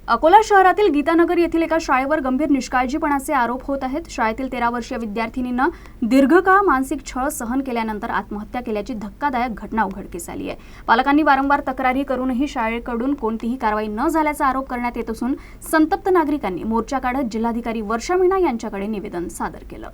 अकोला शहरातील गीतानगर येथील एका शाळेवर गंभीर निष्काळजीपणाचे आरोप होत आहेत। शाळेतील 13 वर्षीय विद्यार्थिनीनं दीर्घकाळ मानसिक छळ सहन केल्यानंतर आत्महत्या केल्याची धक्कादायक घटना उघडकीस आली आहे। पालकांनी वारंवार तक्रारी करूनही शाळेकडून कोणतीही कारवाई न झाल्याचा आरोप करण्यात येत असून संतप्त नागरिकांनी मोर्चा काढत जिल्हाधिकारी वर्षा मीना यांच्याकडे निवेदन सादर केलं।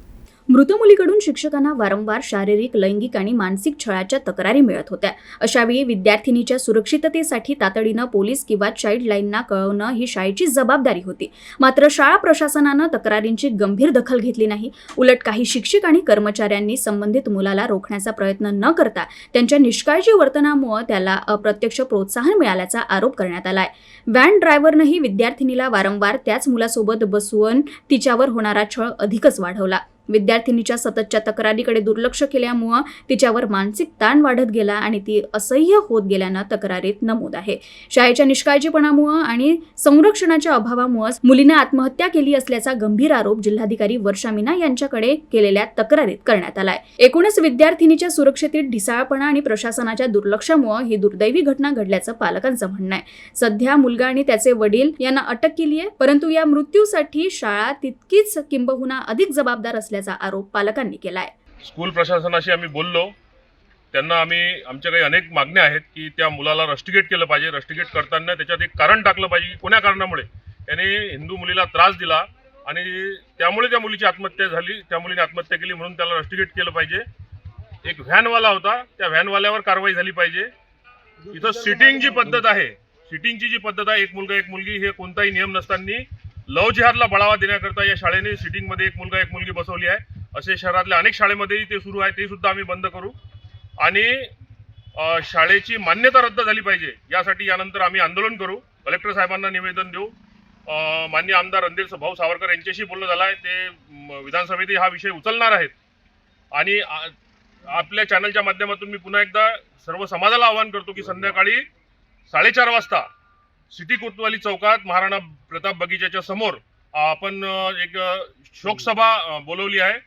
मृत मुलीकडून शिक्षकांना वारंवार शारीरिक, लैंगिक आणि मानसिक छळाच्या तक्रारी मिळत होत्या। अशावेळी विद्यार्थिनीच्या सुरक्षिततेसाठी तातडीनं पोलीस किंवा चाइल्ड लाईनना कळवणं ही शाळेची जबाबदारी होती। मात्र शाळा प्रशासनानं तक्रारींची गंभीर दखल घेतली नाही। उलट काही शिक्षक आणि कर्मचाऱ्यांनी संबंधित मुलाला रोखण्याचा प्रयत्न न करता त्यांच्या निष्काळजी वर्तनामुळे त्याला अप्रत्यक्ष प्रोत्साहन मिळाल्याचा आरोप करण्यात आलाय। व्हॅन ड्रायव्हरनंही विद्यार्थिनीला वारंवार त्याच मुलासोबत बसवून तिच्यावर होणारा छळ अधिकच वाढवला। विद्यार्थिनीच्या सततच्या तक्रारीकडे दुर्लक्ष केल्यामुळे तिच्यावर मानसिक ताण वाढत गेला आणि ती असह्य होत गेल्यानं तक्रारीत नमूद आहे। शाळेच्या निष्काळजीपणामुळे आणि संरक्षणाच्या अभावामुळे मुलीने आत्महत्या केली असल्याचा गंभीर आरोप जिल्हाधिकारी वर्षा मीना यांच्याकडे केलेल्या तक्रारीत करण्यात आलाय। एकूणच विद्यार्थिनीच्या सुरक्षेतील ढिसाळपणा आणि प्रशासनाच्या दुर्लक्षामुळे ही दुर्दैवी घटना घडल्याचं पालकांचं म्हणणं आहे। सध्या मुलगा आणि त्याचे वडील यांना अटक केली आहे, परंतु या मृत्यूसाठी शाळा तितकीच किंबहुना अधिक जबाबदार असल्याचा आरोप पालकांनी केलाय। स्कूल प्रशासनाशी आम्ही बोललो, त्यांना आमच्या काही अनेक मागण्या आहेत की त्या मुलाला रस्टिकेट केलं पाहिजे। रस्टिकेट करताना त्याच्यात एक कारण टाकलं पाहिजे की कोण्या कारणामुळे त्याने हिंदू मुलीला त्रास दिला आणि त्यामुळे त्या मुलीची आत्महत्या झाली, त्या मुलीने आत्महत्या केली म्हणून त्याला रस्टिकेट केलं पाहिजे। एक व्हॅनवाला होता, त्या व्हॅनवाल्यावर कारवाई झाली पाहिजे। इथं सिटिंगची पद्धत आहे, सिटिंगची जी पद्धत आहे, एक मुलगा एक मुलगी हे कोणताही नियम नसताना लव जिहादला बढ़ावा देण्याकरता या शाळेने सिटिंगमध्ये एक मुलगा एक मुलगी बसवली आहे। असे शहरातल्या अनेक शाळेमध्येही ते सुरू आहे, ते सुद्धा आम्ही बंद करू आणि शाळेची मान्यता रद्द झाली पाहिजे यासाठी यानंतर आम्ही आंदोलन करू। कलेक्टर साहेबांना निवेदन देऊ। माननीय आमदार रणधीर भाऊ सावरकर यांच्याशी बोलणं झालं आहे, ते विधानसभेतही हा विषय उचलणार आहेत आणि आपल्या चॅनलच्या माध्यमातून मी पुन्हा एकदा सर्व समाजाला आवाहन करतो की संध्याकाळी 4:30 वाजता सिटी कोतवाली चौकात महाराणा प्रताप बगीच्याच्या समोर आपण एक शोकसभा बोलवली आहे।